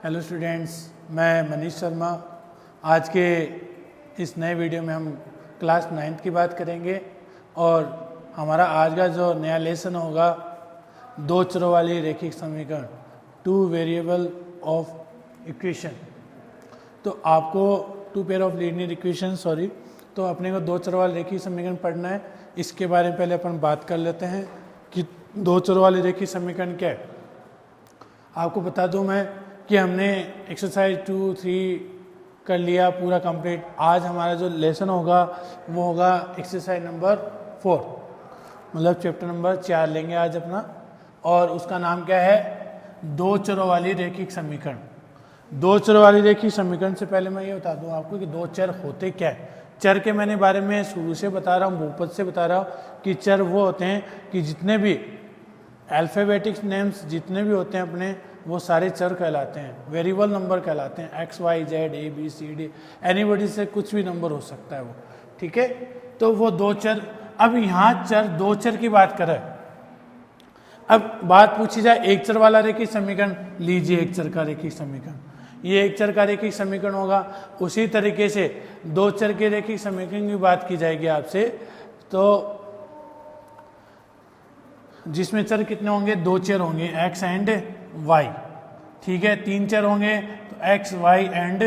Hello students, मैं मनीष शर्मा। आज के इस नए वीडियो में हम क्लास 9th की बात करेंगे और हमारा आज का जो नया लेसन होगा दो चरों वाली रैखिक समीकरण, टू वेरिएबल ऑफ इक्वेशन। तो आपको two pair of linear equation तो अपने को दो चरों वाली रैखिक समीकरण पढ़ना है। इसके बारे में पहले अपन बात कर लेते हैं कि दो चरों वाली रैखिक समीकरण क्या है। आपको बता दूं मैं कि हमने एक्सरसाइज 2-3 कर लिया पूरा कंप्लीट। आज हमारा जो लेसन होगा वो होगा एक्सरसाइज नंबर 4, मतलब चैप्टर नंबर 4 लेंगे आज अपना, और उसका नाम क्या है, दो चरों वाली रैखिक समीकरण। दो चरों वाली रैखिक समीकरण से पहले मैं ये बता दूं आपको कि दो चर होते क्या है। चर के मैंने बारे में शुरू से बता रहा हूँ, बहुपद से बता रहा हूँ कि चर वो होते हैं कि जितने भी अल्फ़ाबेटिक नेम्स जितने भी होते हैं अपने, वो सारे चर कहलाते हैं, वेरिएबल नंबर कहलाते हैं। X Y Z A B C D, anybody से कुछ भी नंबर हो सकता है वो, ठीक है। तो वो दो चर, अब यहाँ चर दो चर की बात करें। अब बात पूछी जाए एक चर वाला रैखिक समीकरण, लीजिए एक चर का रैखिक समीकरण, ये एक चर का रैखिक समीकरण होगा। उसी तरीके से दो चर के रैखिक समीकरण की बात की जाएगी आपसे, तो जिसमें चर कितने होंगे, दो चर होंगे, एक्स एंड वाई, ठीक है। तीन चर होंगे तो एक्स वाई एंड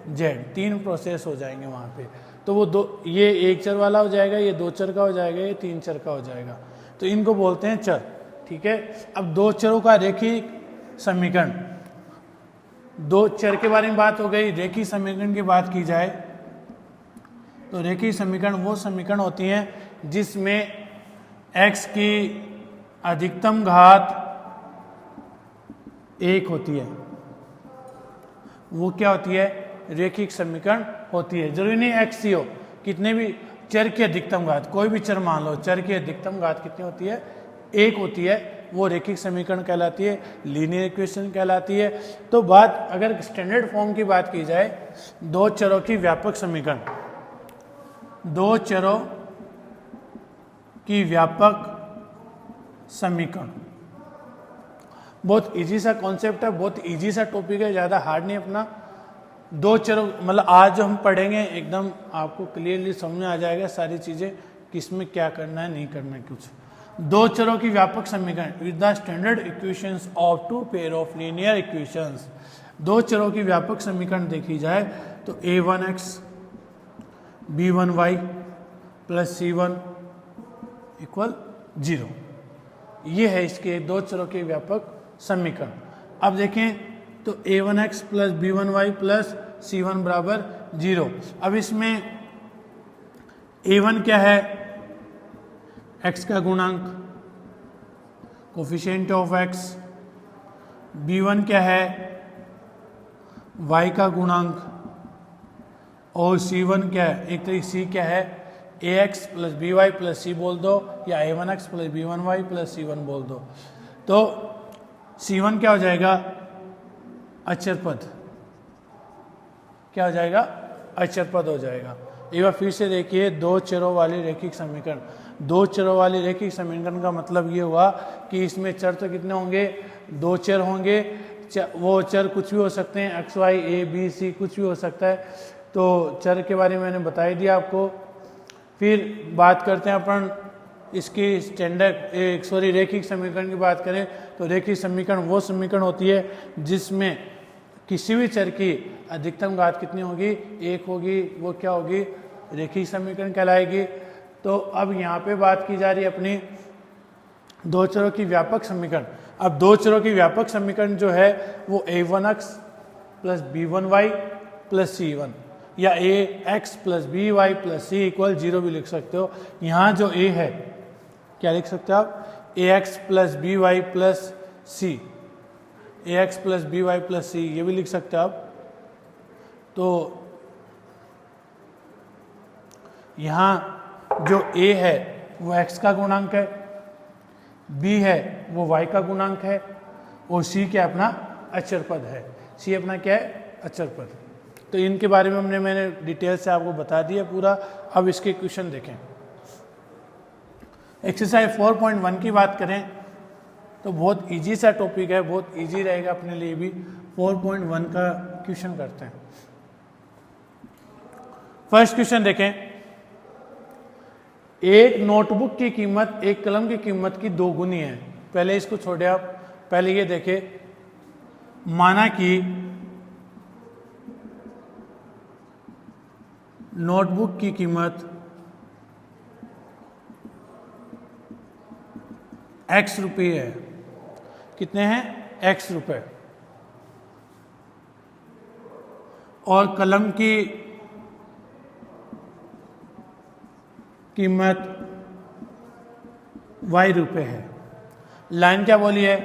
जेड, तीन प्रोसेस हो जाएंगे वहाँ पे। तो वो दो, ये एक चर वाला हो जाएगा, ये दो चर का हो जाएगा, ये तीन चर का हो जाएगा। तो इनको बोलते हैं चर, ठीक है। अब दो चरों का रैखिक समीकरण, दो चर के बारे में बात हो गई। रैखिक समीकरण की बात की जाए तो रैखिक समीकरण वो समीकरण होती हैं जिसमें एक्स की अधिकतम घात एक होती है, वो क्या होती है, रैखिक समीकरण होती है। जरूरी नहीं एक्स ही हो, कितने भी चर की अधिकतम घात, कोई भी चर मान लो, चर की अधिकतम घात कितनी होती है, एक होती है, वो रैखिक समीकरण कहलाती है, लीनियर इक्वेशन कहलाती है। तो बात अगर स्टैंडर्ड फॉर्म की बात की जाए, दो चरों की व्यापक समीकरण, दो चरों की व्यापक समीकरण, बहुत इजी सा कॉन्सेप्ट है, बहुत इजी सा टॉपिक है, ज़्यादा हार्ड नहीं अपना। दो चरों, मतलब आज जो हम पढ़ेंगे एकदम आपको क्लियरली समझ में आ जाएगा सारी चीज़ें, किसमें क्या करना है नहीं करना है कुछ। दो चरों की व्यापक समीकरण with the standard equations of two pair of linear equations. दो चरों की व्यापक समीकरण देखी जाए तो a1x b1y plus c1 equal 0, ये है इसके दो चरों के व्यापक समीकरण। अब देखें तो a1x plus b1y plus c1 बराबर 0। अब इसमें a1 क्या है, x का गुणांक, कोफिशिएंट ऑफ x। b1 क्या है, y का गुणांक। और c1 क्या है, एक तरीके c क्या है, ax plus by plus c बोल दो, या a1x plus b1y plus c1 बोल दो। तो c1 क्या हो जाएगा, अचर पद, क्या हो जाएगा, अचर पद हो जाएगा। एक बार फिर से देखिए, दो चरों वाली रैखिक समीकरण, दो चरों वाली रैखिक समीकरण का मतलब ये हुआ कि इसमें चर तो कितने होंगे, दो चर होंगे। वो चर कुछ भी हो सकते हैं, X Y A B C, कुछ भी हो सकता है। तो चर के बारे में मैंने बता ही दिया आपको। फिर बात करते हैं अपन इसकी स्टैंडर्ड रैखिक समीकरण की बात करें तो रैखिक समीकरण वो समीकरण होती है जिसमें किसी भी चर की अधिकतम घात कितनी होगी, एक होगी, वो क्या होगी, रैखिक समीकरण कहलाएगी। तो अब यहाँ पे बात की जा रही है अपनी दो चरों की व्यापक समीकरण। अब दो चरों की व्यापक समीकरण जो है वो a1x plus b1y plus c1, या ax plus by plus c equal 0 भी लिख सकते हो। यहाँ जो a है, क्या लिख सकते हो आप, ax plus by plus c, ax plus by plus c, ये भी लिख सकते हो आप। तो यहाँ जो a है वो x का गुणांक है, b है वो y का गुणांक है, और c क्या अपना अचर पद है, c अपना क्या है, अचर पद। तो इनके बारे में मैंने डिटेल से आपको बता दिया पूरा। अब इसके क्वेश्चन देखें। एक्सरसाइज 4.1 की बात करें तो बहुत इजी सा टॉपिक है, बहुत इजी रहेगा अपने लिए भी। 4.1 का क्वेश्चन करते हैं। फर्स्ट क्वेश्चन देखें, एक नोटबुक की कीमत एक कलम की कीमत की 2 गुनी है। पहले इसको छोड़े आप, पहले ये देखें, माना कि नोटबुक की कीमत x रुपये है। कितने हैं? x रुपये। और कलम की कीमत y रुपये है। लाइन क्या बोली है?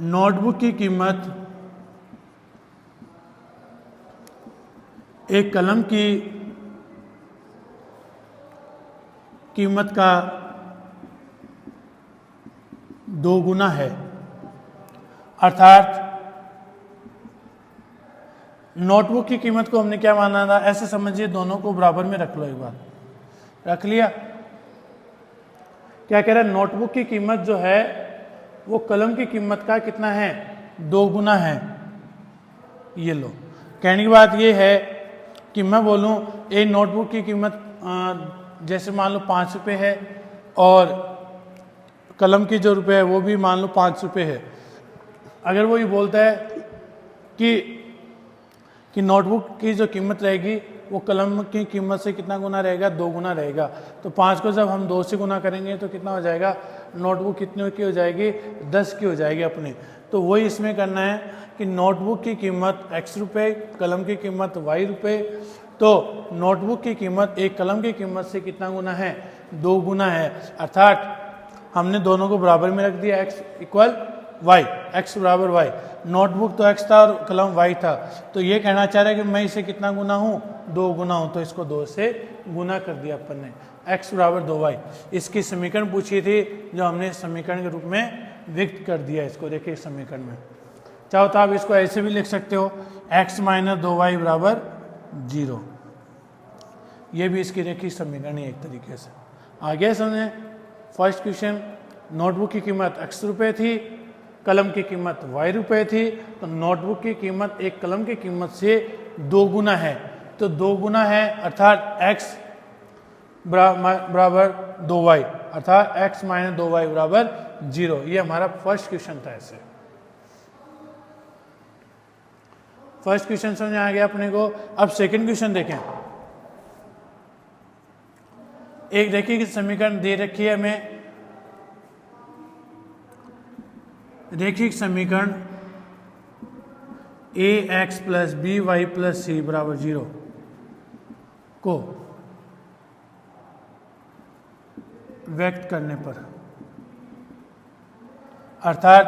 नोटबुक की कीमत एक कलम की कीमत का 2 गुना है। अर्थात नोटबुक की कीमत को हमने क्या माना था? ऐसे समझिए, दोनों को बराबर में रख लो। एक बार रख लिया। क्या कह रहा है? नोटबुक की कीमत जो है वो कलम की कीमत का कितना है? 2 गुना है। ये लो, कहने की बात ये है कि मैं बोलूं एक नोटबुक की कीमत जैसे मान लो 5 रुपये है और कलम की जो रुपये है वो भी मान लो 5 रुपये है। अगर वो ये बोलता है कि नोटबुक की जो कीमत रहेगी वो कलम की कीमत से कितना गुना रहेगा? 2 गुना रहेगा। तो 5 को जब हम 2 से गुना करेंगे तो कितना हो जाएगा? नोटबुक कितने की हो जाएगी? 10 की हो जाएगी अपनी। तो वही इसमें करना है कि नोटबुक की कीमत x रुपये, कलम की कीमत y रुपये। तो नोटबुक की कीमत एक कलम की कीमत से कितना गुना है? 2 गुना है। अर्थात हमने दोनों को बराबर में रख दिया, x इक्वल y, x बराबर y। नोटबुक तो x था और कलम y था। तो ये कहना चाह रहा है कि मैं इसे कितना गुना हूँ? 2 गुना हूँ। तो इसको 2 से गुना कर दिया अपन ने, x बराबर 2y। इसकी समीकरण पूछी थी जो हमने समीकरण के रूप में व्यक्त कर दिया इसको। देखिए समीकरण में चाहो तो आप इसको ऐसे भी लिख सकते हो, x माइनस 2y बराबर 0। ये भी इसकी देखिए समीकरण है एक तरीके से। आगे समझे। फर्स्ट क्वेश्चन, नोटबुक की कीमत x रुपये थी, कलम की कीमत y रुपये थी। तो नोटबुक की कीमत एक कलम की कीमत से 2 गुना है। तो 2 गुना है अर्थात x बराबर 2y, अर्थात x माइनस 2y बराबर 0। ये हमारा फर्स्ट क्वेश्चन था। ऐसे फर्स्ट क्वेश्चन समझ आ गया अपने को। अब सेकंड क्वेश्चन देखें। एक देखिए कि समीकरण दे रखी है हमें, रैखिक समीकरण ax plus B Y plus C बराबर 0 को व्यक्त करने पर, अर्थात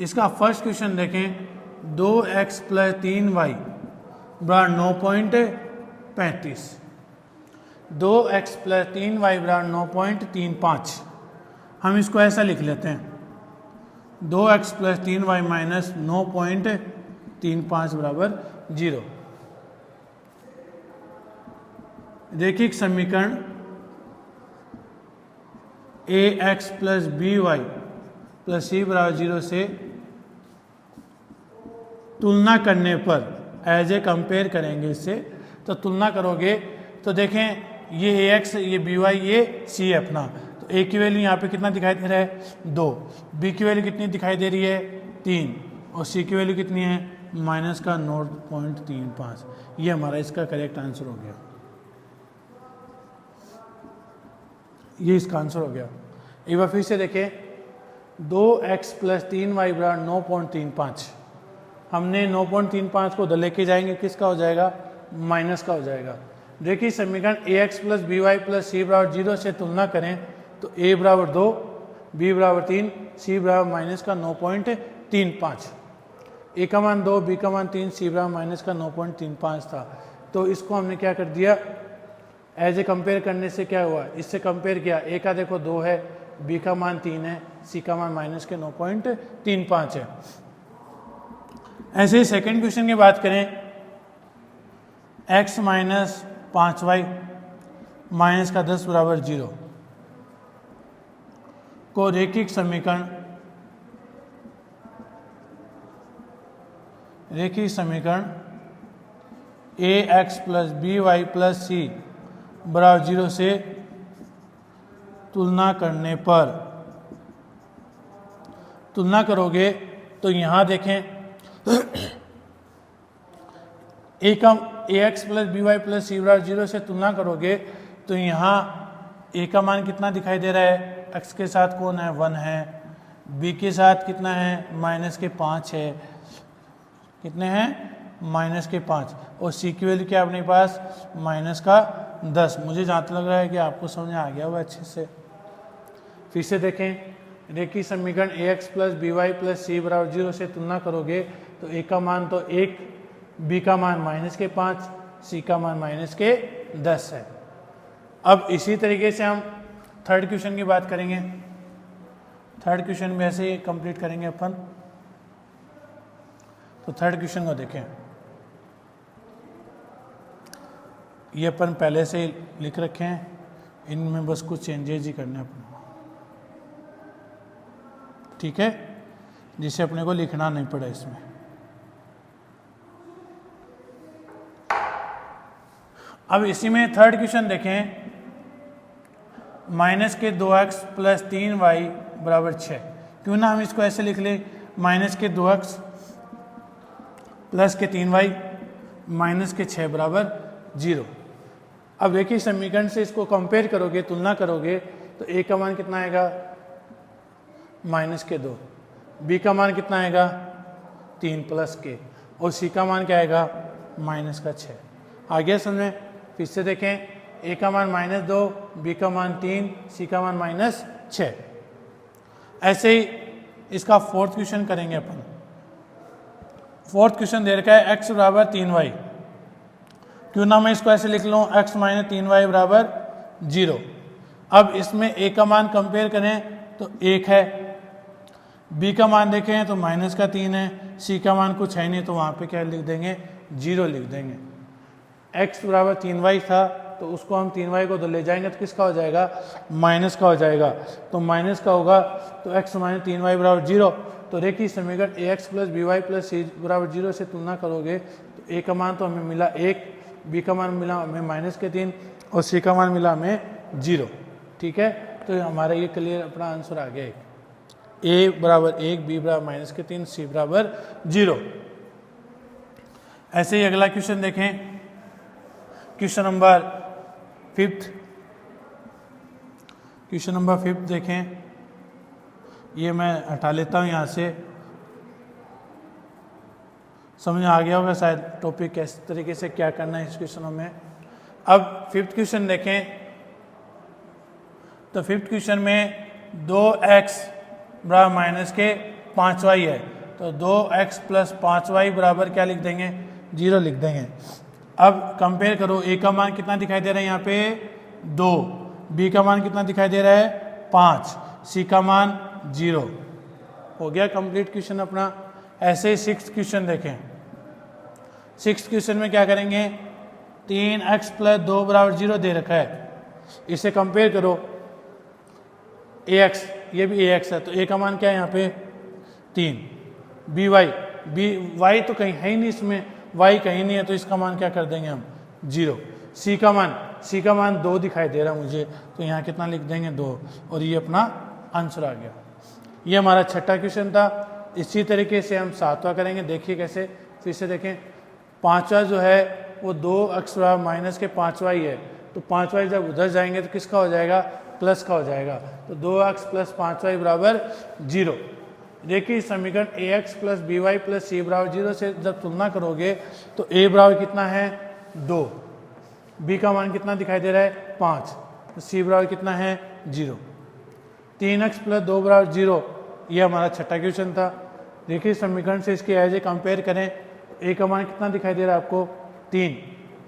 इसका फर्स्ट क्वेश्चन देखें, 2x प्लस 3y बराबर 9.35, 2x प्लस 3y बराबर 9.35। हम इसको ऐसा लिख लेते हैं, 2x प्लस 3y माइनस 9.35 बराबर 0। रैखिक समीकरण ax plus B Y plus C बराबर 0 से तुलना करने पर, एज ए कंपेयर करेंगे इससे, तो तुलना करोगे तो देखें ये ax, ये by, ये c है अपना। तो a की वैल्यू यहाँ पे कितना दिखाई दे रहा है? 2। b की वैल्यू कितनी दिखाई दे रही है? 3। और c की वैल्यू कितनी है? माइनस का 9.35। ये हमारा इसका करेक्ट आंसर हो गया। ये इसका आंसर हो गया। एक बार फिर से देखें, 2x प्लस 3y बराबर 9.35। हमने 9.35 को उधर लेके जाएंगे, किसका हो जाएगा? माइनस का हो जाएगा। देखिए समीकरण ax plus B Y plus C बराबर 0 से तुलना करें तो a बराबर 2, b बराबर 3, c बराबर माइनस का 9.35। a का मान 2, b का मान 3, c बराबर माइनस का 9.35 था। तो इसको हमने क्या कर दिया? एज ए कंपेयर करने से क्या हुआ? इससे कंपेयर किया, a का देखो 2 है, b का मान 3 है, c का मान माइनस के 9.35 है। ऐसे ही सेकेंड क्वेश्चन की बात करें, x माइनस 5y माइनस का 10 बराबर 0। को रेखिक समीकरण ax plus B Y plus C बराबर 0 से तुलना करने पर, तुलना करोगे तो यहाँ देखें ax plus B Y plus C बराबर 0 से तुलना करोगे तो यहाँ a का मान कितना दिखाई दे रहा है, x के साथ कौन है 1 है, b के साथ कितना है माइनस के 5 है, कितने हैं माइनस के 5, और c की वैल्यू क्या अपने पास माइनस का 10। मुझे जहाँ तक लग रहा है कि आपको समझ आ गया होगा अच्छे से। फिर से देखें रेखीय समीकरण ax plus B Y plus C बराबर 0 से तुलना करोगे तो a का मान तो 1, b का मान माइनस के 5, c का मान माइनस के 10 है। अब इसी तरीके से हम थर्ड क्वेश्चन की बात करेंगे। थर्ड क्वेश्चन में ऐसे ही कंप्लीट करेंगे अपन। तो थर्ड क्वेश्चन को देखें, ये अपन पहले से ही लिख रखे हैं, इनमें बस कुछ चेंजेस ही करने अपन, ठीक है, जिसे अपने को लिखना नहीं पड़ा इसमें। अब इसी में थर्ड क्वेश्चन देखें, माइनस के 2x प्लस 3y बराबर 6। क्यों ना हम इसको ऐसे लिख लें, माइनस के 2x प्लस के 3y माइनस के 6 बराबर 0। अब एक ही समीकरण से इसको कंपेयर करोगे, तुलना करोगे तो a का मान कितना आएगा माइनस के 2, b का मान कितना आएगा 3 प्लस के, और c का मान क्या आएगा माइनस का 6। आ गया समझ में। फिर से देखें, a का मान -2, b का मान 3, c का मान -6। ऐसे ही इसका फोर्थ क्वेश्चन करेंगे अपन। फोर्थ क्वेश्चन दे रखा है x बराबर 3y। क्यों ना मैं इसको ऐसे लिख लूँ, x माइनस 3y बराबर 0। अब इसमें a का मान कंपेयर करें तो 1 है, b का मान देखें तो माइनस का 3 है, c का मान कुछ है नहीं तो वहाँ पे क्या लिख देंगे 0 लिख देंगे। x बराबर 3y था तो उसको हम 3y को तो ले जाएंगे तो किसका हो जाएगा माइनस का हो जाएगा, तो माइनस का होगा तो x माइनस 3y बराबर 0। तो रेखीय समीकरण ax plus B Y plus C बराबर 0 से तुलना करोगे तो a का मान तो हमें मिला 1, b का मान मिला हमें माइनस के 3 और c का मान मिला हमें 0। ठीक है, तो हमारा ये क्लियर अपना आंसर आ गया, a बराबर 1, b बराबर माइनस के 3, c बराबर 0। ऐसे ही अगला क्वेश्चन देखें, question number 5th। Question number 5 देखें, ये मैं हटा लेता हूँ यहाँ से, समझ आ गया होगा शायद टॉपिक किस तरीके से क्या करना है इस क्वेश्चनों में। अब 5th क्वेश्चन देखें, तो 5th क्वेश्चन में 2x बराबर माइनस के 5y है, तो 2x प्लस 5y बराबर क्या लिख देंगे 0 लिख देंगे। अब कंपेयर करो, a का मान कितना दिखाई दे रहा है यहाँ पे 2, b का मान कितना दिखाई दे रहा है 5, c का मान 0। हो गया कंप्लीट क्वेश्चन अपना। ऐसे ही 6th क्वेश्चन देखें। 6th क्वेश्चन में क्या करेंगे, 3x प्लस 2 बराबर 0 दे रखा है, इसे कंपेयर करो ax, ये भी ax है तो a का मान क्या है यहाँ पे 3, by तो कहीं है ही नहीं, इसमें y कहीं नहीं है तो इसका मान क्या कर देंगे हम 0। c का मान 2 दिखाई दे रहा मुझे तो यहाँ कितना लिख देंगे 2, और ये अपना आंसर आ गया। ये हमारा छठा क्वेश्चन था। इसी तरीके से हम 7वां करेंगे, देखिए कैसे। फिर से देखें, 5वां जो है वो 2x माइनस के 5y है, तो 5y जब उधर जाएंगे तो किसका हो जाएगा प्लस का हो जाएगा, तो 2x प्लस 5y बराबर 0। देखिए समीकरण ax plus B Y plus C बराबर 0 से जब तुलना करोगे तो a बराबर कितना है 2, b का मान कितना दिखाई दे रहा है 5, तो c बराबर कितना है 0। 3x प्लस 2 बराबर 0, ये हमारा छठा क्वेश्चन था। देखिए समीकरण से इसके एज ए कंपेयर करें, a का मान कितना दिखाई दे रहा है आपको 3,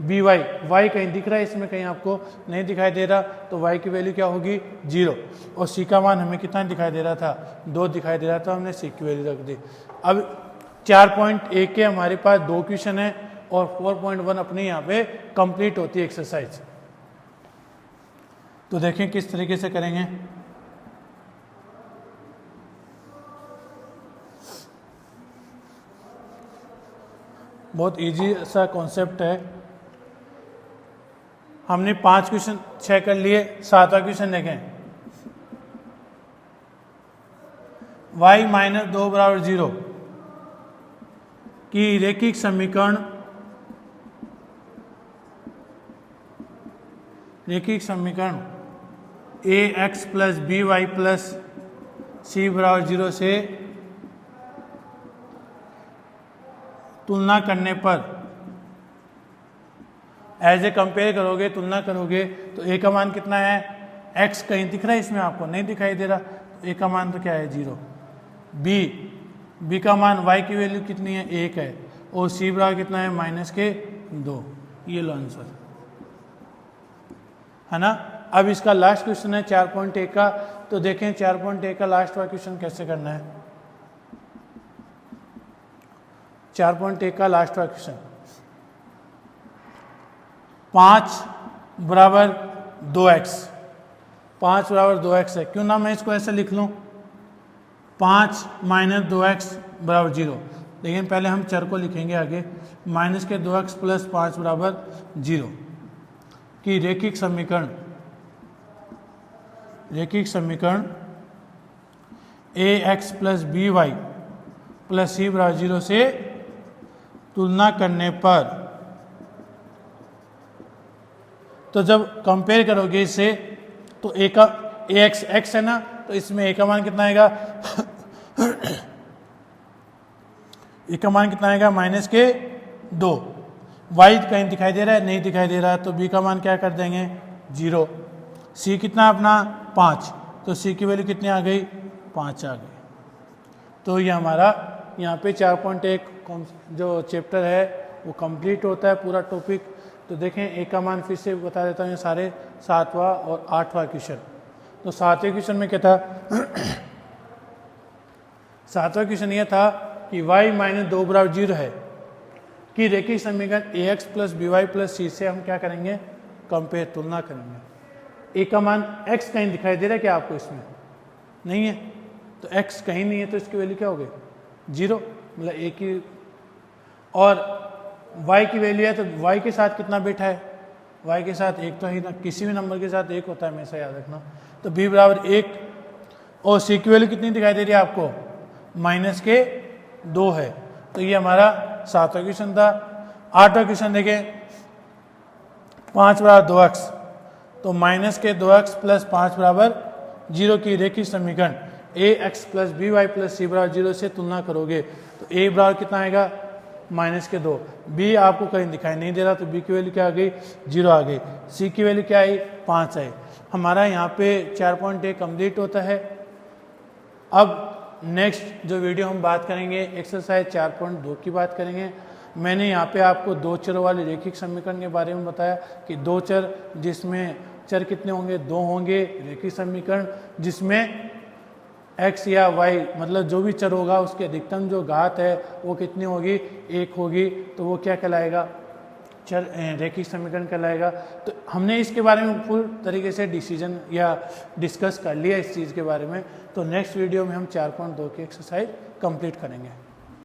y कहीं दिख रहा है इसमें, कहीं आपको नहीं दिखाई दे रहा, तो y की वैल्यू क्या होगी 0, और c का मान हमें कितना दिखाई दे रहा था 2 दिखाई दे रहा था, हमने c की वैल्यू रख दी। अब 4.1 के हमारे पास 2 क्वेश्चन है और 4.1 अपने यहाँ पे कंप्लीट होती है एक्सरसाइज। तो देखें किस तरीके से करेंगे। बहुत इजी सा कॉन्सेप्ट है। हमने 5 क्वेश्चन 6 कर लिए। 7वां क्वेश्चन देखें। y माइनस 2 बराबर 0 की रैखिक समीकरण A X plus B Y plus C बराबर 0 से तुलना करने पर एज ए कंपेयर करोगे, तुलना करोगे तो ए का मान कितना है, एक्स कहीं दिख रहा है इसमें, आपको नहीं दिखाई दे रहा, तो ए का मान तो क्या है 0। बी का मान वाई की वैल्यू कितनी है 1 है, और सी बराबर कितना है -2। ये लो आंसर है ना। अब इसका लास्ट क्वेश्चन है 4.1 का, तो देखें 4.1 का लास्ट वाला क्वेश्चन कैसे करना है। 4.1 का लास्ट वाला क्वेश्चन 5 बराबर 2x, 5 बराबर 2x है। क्यों ना मैं इसको ऐसे लिख लूँ 5 माइनस 2x बराबर 0। लेकिन पहले हम चर को लिखेंगे आगे, माइनस के 2x प्लस 5 बराबर 0 की रैखिक समीकरण A X plus B Y plus C बराबर 0 से तुलना करने पर, तो जब कंपेयर करोगे इससे तो ए का ए एक्स है ना, तो इसमें ए का मान कितना आएगा ए का मान कितना आएगा -2। वाई कहीं दिखाई दे रहा है, नहीं दिखाई दे रहा है, तो बी का मान क्या कर देंगे 0। सी कितना अपना 5, तो सी की वैल्यू कितनी आ गई 5 आ गई। तो ये हमारा यहाँ पे 4.1 जो चैप्टर है वो कंप्लीट होता है पूरा टॉपिक। तो देखें ए का मान फिर से बता देता हूँ, ये सारे 7वां और 8वां क्वेश्चन। तो 7वें क्वेश्चन में क्या था 7वां क्वेश्चन ये था कि y माइनस 2 बराबर 0 है कि रैखिक समीकरण A X plus B Y plus C से हम क्या करेंगे कंपेयर, तुलना करेंगे। ए का मान x कहीं दिखाई दे रहा है क्या आपको, इसमें नहीं है, तो x कहीं नहीं है, तो इसकी वैल्यू क्या हो गई 0, मतलब a की, और y की वैल्यू है तो y के साथ कितना बिट है, y के साथ 1 तो ही ना, किसी भी नंबर के साथ 1 होता है, हमेशा याद रखना। तो b बराबर 1, और c की वैल्यू कितनी दिखाई दे रही है आपको -2 है। तो ये हमारा 7वां क्वेश्चन था। 8वां क्वेश्चन देखें 5 बराबर 2x, तो -2x प्लस 5 बराबर 0 की रैखिक समीकरण A X plus B Y plus C बराबर 0 से तुलना करोगे, तो a बराबर कितना आएगा -2। b आपको कहीं दिखाई नहीं दे रहा, तो b की वैल्यू क्या आ गई 0 आ गई। c की वैल्यू क्या आई 5 आई। हमारा यहाँ पे 4.1 कंप्लीट होता है। अब नेक्स्ट जो वीडियो हम बात करेंगे एक्सरसाइज 4.2 की बात करेंगे। मैंने यहाँ पे आपको 2 चरों वाले रैखिक समीकरण के बारे में बताया कि 2 चर, जिसमें चर कितने होंगे 2 होंगे, रैखिक समीकरण जिसमें x या y मतलब जो भी चर होगा उसकी अधिकतम जो घात है वो कितनी होगी 1 होगी, तो वो क्या कहलाएगा चर रैखिक समीकरण कहलाएगा। तो हमने इसके बारे में फुल तरीके से डिसीजन या डिस्कस कर लिया इस चीज़ के बारे में। तो नेक्स्ट वीडियो में हम 4.2 की एक्सरसाइज कंप्लीट करेंगे।